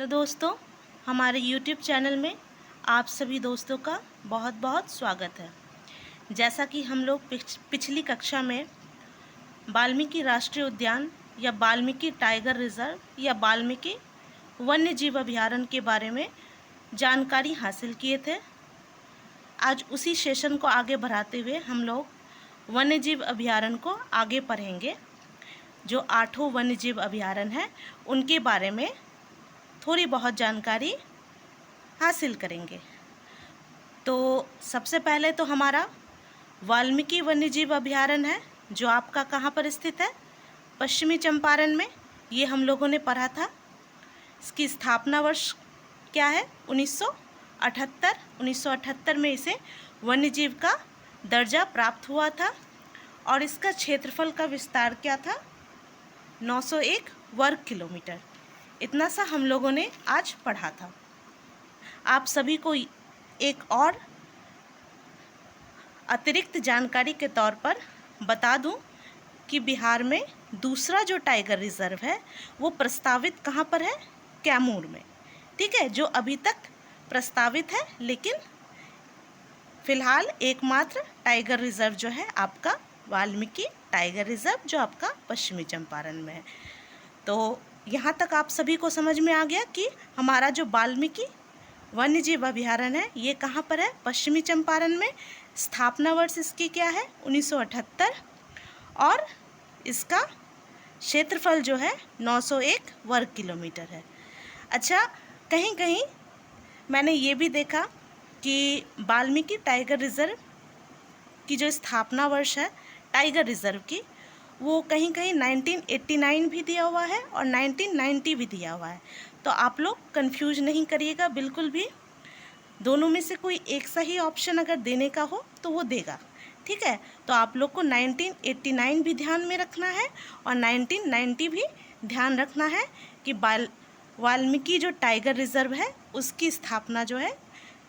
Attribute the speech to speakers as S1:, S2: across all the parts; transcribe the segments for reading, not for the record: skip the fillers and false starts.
S1: दोस्तों, हमारे YouTube channel में आप सभी दोस्तों का बहुत बहुत स्वागत है। जैसा कि हम लोग पिछली कक्षा में वाल्मीकि राष्ट्रीय उद्यान या वाल्मीकि टाइगर रिजर्व या वाल्मीकि वन्य जीव अभयारण्य के बारे में जानकारी हासिल किए थे। आज उसी सेशन को आगे बढ़ाते हुए हम लोग वन्य जीव अभयारण्य को आगे पढ़ेंगे। जो 8 वन्य जीव अभयारण्य हैं उनके बारे में थोड़ी बहुत जानकारी हासिल करेंगे। तो सबसे पहले तो हमारा वाल्मीकि वन्यजीव अभयारण्य है, जो आपका कहाँ पर स्थित है? पश्चिमी चंपारण में। ये हम लोगों ने पढ़ा था। इसकी स्थापना वर्ष क्या है? 1978। 1978 में इसे वन्यजीव का दर्जा प्राप्त हुआ था और इसका क्षेत्रफल का विस्तार क्या था? 901 वर्ग किलोमीटर। इतना सा हम लोगों ने आज पढ़ा था। आप सभी को एक और अतिरिक्त जानकारी के तौर पर बता दूं कि बिहार में दूसरा जो टाइगर रिजर्व है वो प्रस्तावित कहाँ पर है? कैमूर में। ठीक है, जो अभी तक प्रस्तावित है, लेकिन फिलहाल एकमात्र टाइगर रिजर्व जो है आपका वाल्मीकि टाइगर रिजर्व, जो आपका पश्चिमी चंपारण में है। तो यहाँ तक आप सभी को समझ में आ गया कि हमारा जो वाल्मीकि वन्यजीव अभयारण्य है ये कहाँ पर है? पश्चिमी चंपारण में। स्थापना वर्ष इसकी क्या है? 1978 और इसका क्षेत्रफल जो है 901 वर्ग किलोमीटर है। अच्छा, कहीं कहीं मैंने ये भी देखा कि वाल्मीकि टाइगर रिजर्व की जो स्थापना वर्ष है टाइगर रिजर्व की, वो कहीं कहीं 1989 भी दिया हुआ है और 1990 भी दिया हुआ है। तो आप लोग कंफ्यूज नहीं करिएगा बिल्कुल भी। दोनों में से कोई एक सही ऑप्शन अगर देने का हो तो वो देगा। ठीक है, तो आप लोग को 1989 भी ध्यान में रखना है और 1990 भी ध्यान रखना है कि वाल्मीकि जो टाइगर रिजर्व है उसकी स्थापना जो है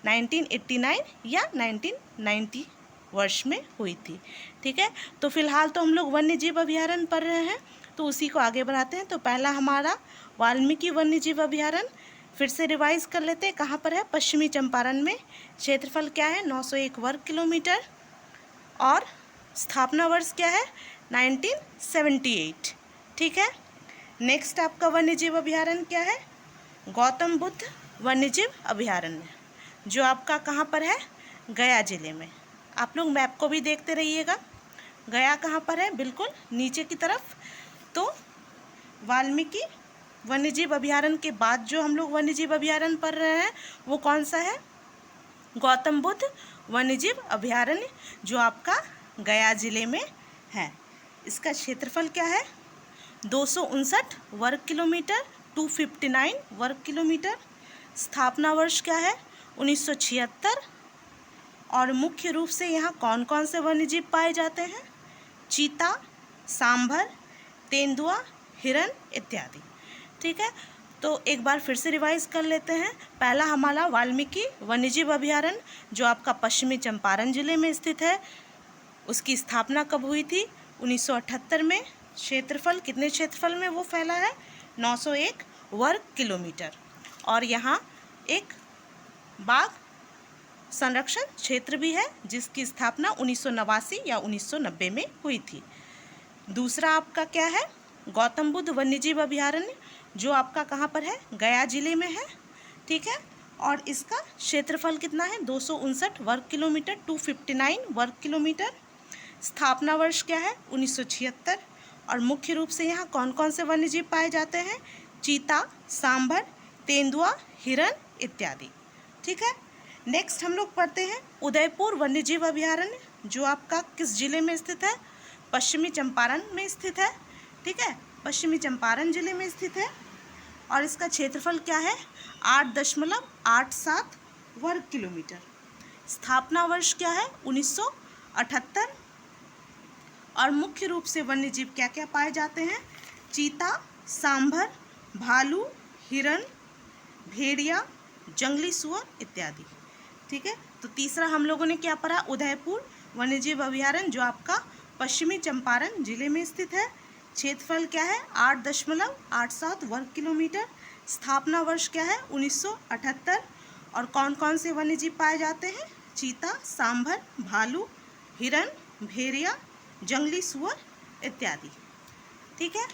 S1: 1989 या 1990 वर्ष में हुई थी। ठीक है, तो फिलहाल तो हम लोग वन्य जीव अभयारण्य पढ़ रहे हैं, तो उसी को आगे बढ़ाते हैं। तो पहला हमारा वाल्मीकि वन्य जीव अभयारण्य फिर से रिवाइज कर लेते हैं। कहाँ पर है? पश्चिमी चंपारण में। क्षेत्रफल क्या है? 901 वर्ग किलोमीटर और स्थापना वर्ष क्या है? 1978। ठीक है, नेक्स्ट आपका वन्य जीव अभयारण्य क्या है? गौतम बुद्ध वन्य जीव अभयारण्य, जो आपका कहाँ पर है? गया जिले में। आप लोग मैप को भी देखते रहिएगा। गया कहाँ पर है? बिल्कुल नीचे की तरफ। तो वाल्मीकि वन्यजीव अभयारण्य के बाद जो हम लोग वन्यजीव अभयारण्य पढ़ रहे हैं वो कौन सा है? गौतम बुद्ध वन्यजीव अभयारण्य, जो आपका गया जिले में है। इसका क्षेत्रफल क्या है? 259 वर्ग किलोमीटर, 259 वर्ग किलोमीटर। स्थापना वर्ष क्या है? 1976। और मुख्य रूप से यहाँ कौन कौन से वन्यजीव पाए जाते हैं? चीता, सांभर, तेंदुआ, हिरन इत्यादि। ठीक है, तो एक बार फिर से रिवाइज कर लेते हैं। पहला हमारा वाल्मीकि वन्यजीव अभयारण्य, जो आपका पश्चिमी चंपारण जिले में स्थित है। उसकी स्थापना कब हुई थी? 1978 में। क्षेत्रफल, कितने क्षेत्रफल में वो फैला है? 901 वर्ग किलोमीटर। और यहाँ एक बाघ संरक्षण क्षेत्र भी है, जिसकी स्थापना 1989 या 1990 में हुई थी। दूसरा आपका क्या है? गौतम बुद्ध वन्यजीव अभयारण्य, जो आपका कहाँ पर है? गया जिले में है। ठीक है, और इसका क्षेत्रफल कितना है? 259 वर्ग किलोमीटर, 259 वर्ग किलोमीटर। स्थापना वर्ष क्या है? 1976। और मुख्य रूप से यहाँ कौन कौन से वन्यजीव पाए जाते हैं? चीता, सांभर, तेंदुआ, हिरन इत्यादि। ठीक है, नेक्स्ट हम लोग पढ़ते हैं उदयपुर वन्यजीव अभयारण्य, जो आपका किस जिले में स्थित है? पश्चिमी चंपारण में स्थित है। ठीक है, पश्चिमी चंपारण जिले में स्थित है और इसका क्षेत्रफल क्या है? 8.87 वर्ग किलोमीटर। स्थापना वर्ष क्या है? 1978। और मुख्य रूप से वन्यजीव क्या क्या पाए जाते हैं? चीता, सांभर, भालू, हिरन, भेड़िया, जंगली सुअर इत्यादि। ठीक है, तो तीसरा हम लोगों ने क्या पढ़ा? उदयपुर वन्यजीव अभयारण्य, जो आपका पश्चिमी चंपारण जिले में स्थित है। क्षेत्रफल क्या है? 8.87 वर्ग किलोमीटर। स्थापना वर्ष क्या है? 1978। और कौन कौन से वन्य जीव पाए जाते हैं? चीता, सांभर, भालू, हिरन, भेड़िया, जंगली सुअर इत्यादि। ठीक है।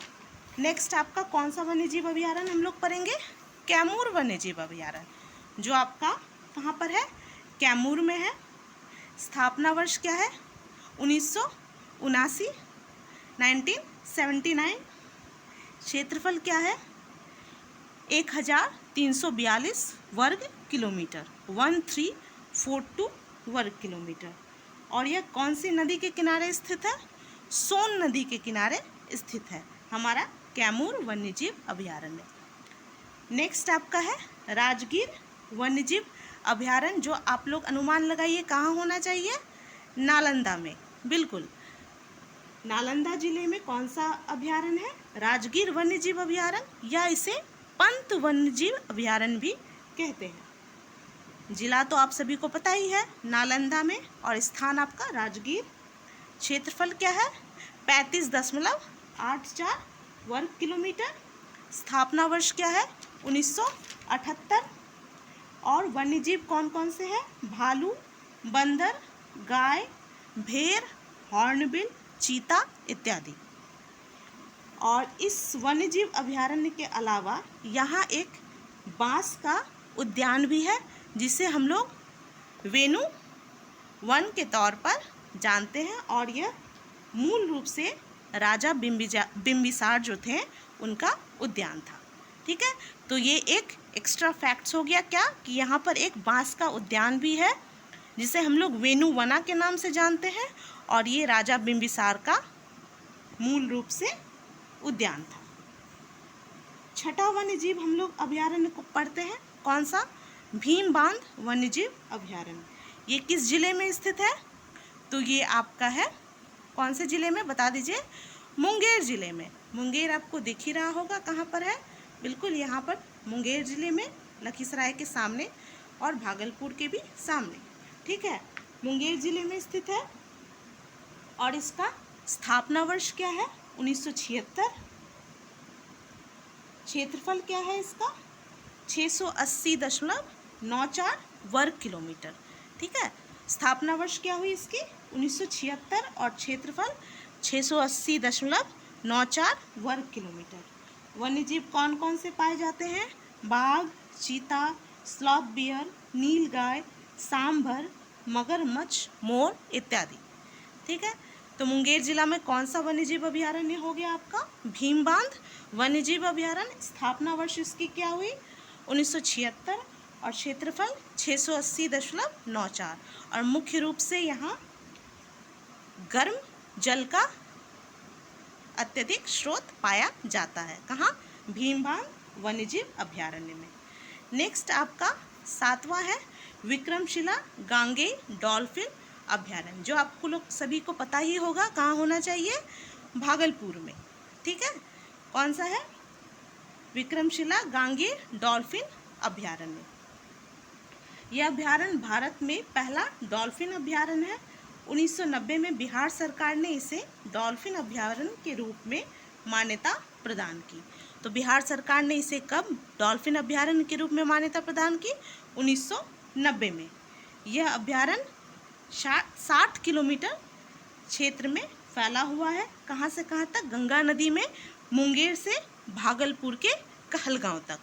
S1: नेक्स्ट आपका कौन सा वन्य जीव अभयारण्य हम लोग पढ़ेंगे? कैमूर वन्य जीव अभयारण्य, जो आपका कहाँ पर है? कैमूर में है। स्थापना वर्ष क्या है? 1979, 1979। क्षेत्रफल क्या है? 1342 वर्ग किलोमीटर, 1342 वर्ग किलोमीटर। और यह कौन सी नदी के किनारे स्थित है? सोन नदी के किनारे स्थित है हमारा कैमूर वन्यजीव अभयारण्य। नेक्स्ट आपका है राजगीर वन्यजीव अभयारण्य, जो आप लोग अनुमान लगाइए कहाँ होना चाहिए? नालंदा में। बिल्कुल, नालंदा जिले में कौन सा अभयारण्य है? राजगीर वन्यजीव अभयारण्य, या इसे पंत वन्यजीव अभयारण्य भी कहते हैं। जिला तो आप सभी को पता ही है, नालंदा में, और स्थान आपका राजगीर। क्षेत्रफल क्या है? 35.84 वर्ग किलोमीटर। स्थापना वर्ष क्या है? 1978। और वन्यजीव कौन कौन से हैं? भालू, बंदर, गाय, भेड़, हॉर्नबिल, चीता इत्यादि। और इस वन्यजीव अभयारण्य के अलावा यहाँ एक बांस का उद्यान भी है, जिसे हम लोग वेणु वन के तौर पर जानते हैं। और यह मूल रूप से राजा बिम्बिसार जो थे उनका उद्यान था। ठीक है, तो ये एक एक्स्ट्रा फैक्ट्स हो गया क्या, कि यहाँ पर एक बांस का उद्यान भी है, जिसे हम लोग वेणु वना के नाम से जानते हैं, और ये राजा बिम्बिसार का मूल रूप से उद्यान था। छठा वन्यजीव हम लोग अभयारण्य को पढ़ते हैं, कौन सा? भीम बांध वन्यजीव अभयारण्य। ये किस जिले में स्थित है? तो ये आपका है कौन से जिले में, बता दीजिए? मुंगेर जिले में। मुंगेर आपको दिख ही रहा होगा कहाँ पर है। बिल्कुल यहाँ पर मुंगेर जिले में, लखीसराय के सामने और भागलपुर के भी सामने। ठीक है, मुंगेर जिले में स्थित है। और इसका स्थापना वर्ष क्या है? 1976। क्षेत्रफल क्या है इसका? 680.94 वर्ग किलोमीटर। ठीक है, स्थापना वर्ष क्या हुई इसकी? 1976, और क्षेत्रफल 680.94 वर्ग किलोमीटर। वन्यजीव कौन कौन से पाए जाते हैं? बाघ, चीता, स्लॉथ बियर, नीलगाय, सांभर, मगरमच्छ, मोर इत्यादि। ठीक है, तो मुंगेर जिला में कौन सा वन्यजीव अभयारण्य हो गया आपका? भीम बांध वन्यजीव अभयारण्य। स्थापना वर्ष इसकी क्या हुई? 1976, और क्षेत्रफल 680.94। और मुख्य रूप से यहाँ गर्म जल का अत्यधिक स्रोत पाया जाता है। कहाँ? भीम बांध वन्यजीव अभयारण्य में। नेक्स्ट आपका 7वां है विक्रमशिला गांगेय डॉल्फिन अभयारण्य, जो आपको लोग सभी को पता ही होगा कहाँ होना चाहिए? भागलपुर में। ठीक है, कौन सा है? विक्रमशिला गांगेय डॉल्फिन अभयारण्य। यह अभयारण्य भारत में पहला डॉल्फिन अभयारण्य है। 1990 में बिहार सरकार ने इसे डॉल्फिन अभयारण्य के रूप में मान्यता प्रदान की। तो बिहार सरकार ने इसे कब डॉल्फिन अभयारण्य के रूप में मान्यता प्रदान की? 1990 में। यह अभयारण्य 60 किलोमीटर क्षेत्र में फैला हुआ है। कहाँ से कहाँ तक? गंगा नदी में, मुंगेर से भागलपुर के कहलगांव तक।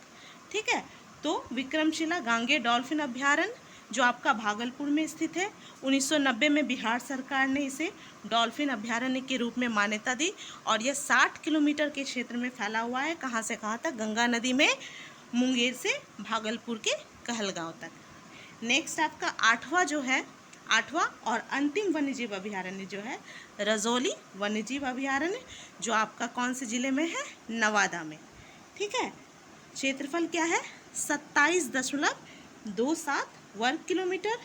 S1: ठीक है, तो विक्रमशिला गांगेय डॉल्फिन अभयारण्य जो आपका भागलपुर में स्थित है, 1990 में बिहार सरकार ने इसे डॉल्फिन अभयारण्य के रूप में मान्यता दी, और यह 60 किलोमीटर के क्षेत्र में फैला हुआ है। कहाँ से कहाँ तक? गंगा नदी में, मुंगेर से भागलपुर के कहलगांव तक। नेक्स्ट आपका 8वां और अंतिम वन्यजीव अभयारण्य जो है रजौली वन्यजीव अभयारण्य, जो आपका कौन से ज़िले में है? नवादा में। ठीक है, क्षेत्रफल क्या है? 27.27 वर्ग किलोमीटर।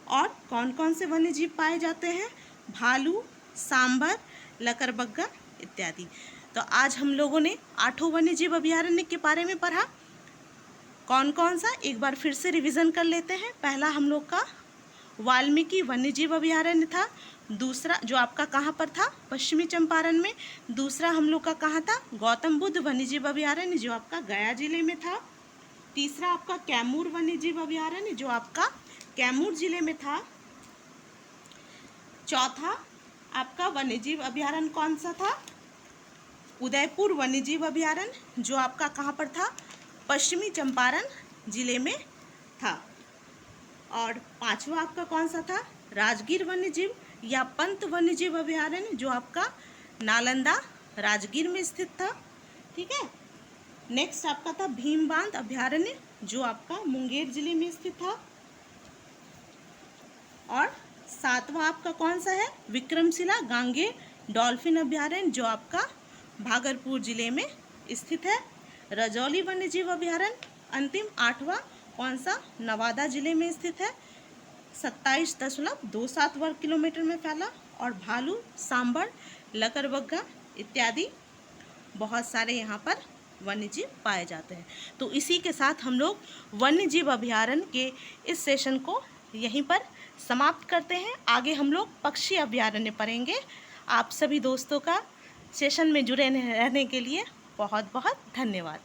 S1: और कौन कौन से वन्यजीव पाए जाते हैं? भालू, सांभर, लकड़बग्गा इत्यादि। तो आज हम लोगों ने 8 वन्यजीव अभयारण्य के बारे में पढ़ा। कौन कौन सा? एक बार फिर से रिवीजन कर लेते हैं। पहला हम लोग का वाल्मीकि वन्यजीव अभयारण्य था। दूसरा जो आपका कहाँ पर था? पश्चिमी चंपारण में। दूसरा हम लोग का कहाँ था? गौतम बुद्ध वन्यजीव अभयारण्य, जो आपका गया जिले में था। तीसरा आपका कैमूर वन्यजीव अभयारण्य जो आपका कैमूर जिले में था। चौथा आपका वन्यजीव अभयारण्य कौन सा था? उदयपुर वन्यजीव अभयारण्य जो आपका कहाँ पर था? पश्चिमी चंपारण जिले में था। और पांचवा आपका कौन सा था? राजगीर वन्यजीव या पंत वन्यजीव अभयारण्य जो आपका नालंदा राजगीर में स्थित था। ठीक है। नेक्स्ट आपका था भीमबांध अभयारण्य जो आपका मुंगेर जिले में स्थित था। और सातवां आपका कौन सा है? विक्रमशिला गांगे डॉल्फिन अभयारण्य जो आपका भागलपुर जिले में स्थित है। रजौली वन्यजीव अभयारण्य अंतिम आठवां कौन सा? नवादा जिले में स्थित है, 27.27 वर्ग किलोमीटर में फैला। और भालू, सांभर, लकड़बग्गा इत्यादि बहुत सारे यहाँ पर वन्यजीव पाए जाते हैं। तो इसी के साथ हम लोग वन्यजीव अभयारण्य के इस सेशन को यहीं पर समाप्त करते हैं। आगे हम लोग पक्षी अभयारण्य पढ़ेंगे। आप सभी दोस्तों का सेशन में जुड़े रहने के लिए बहुत बहुत धन्यवाद।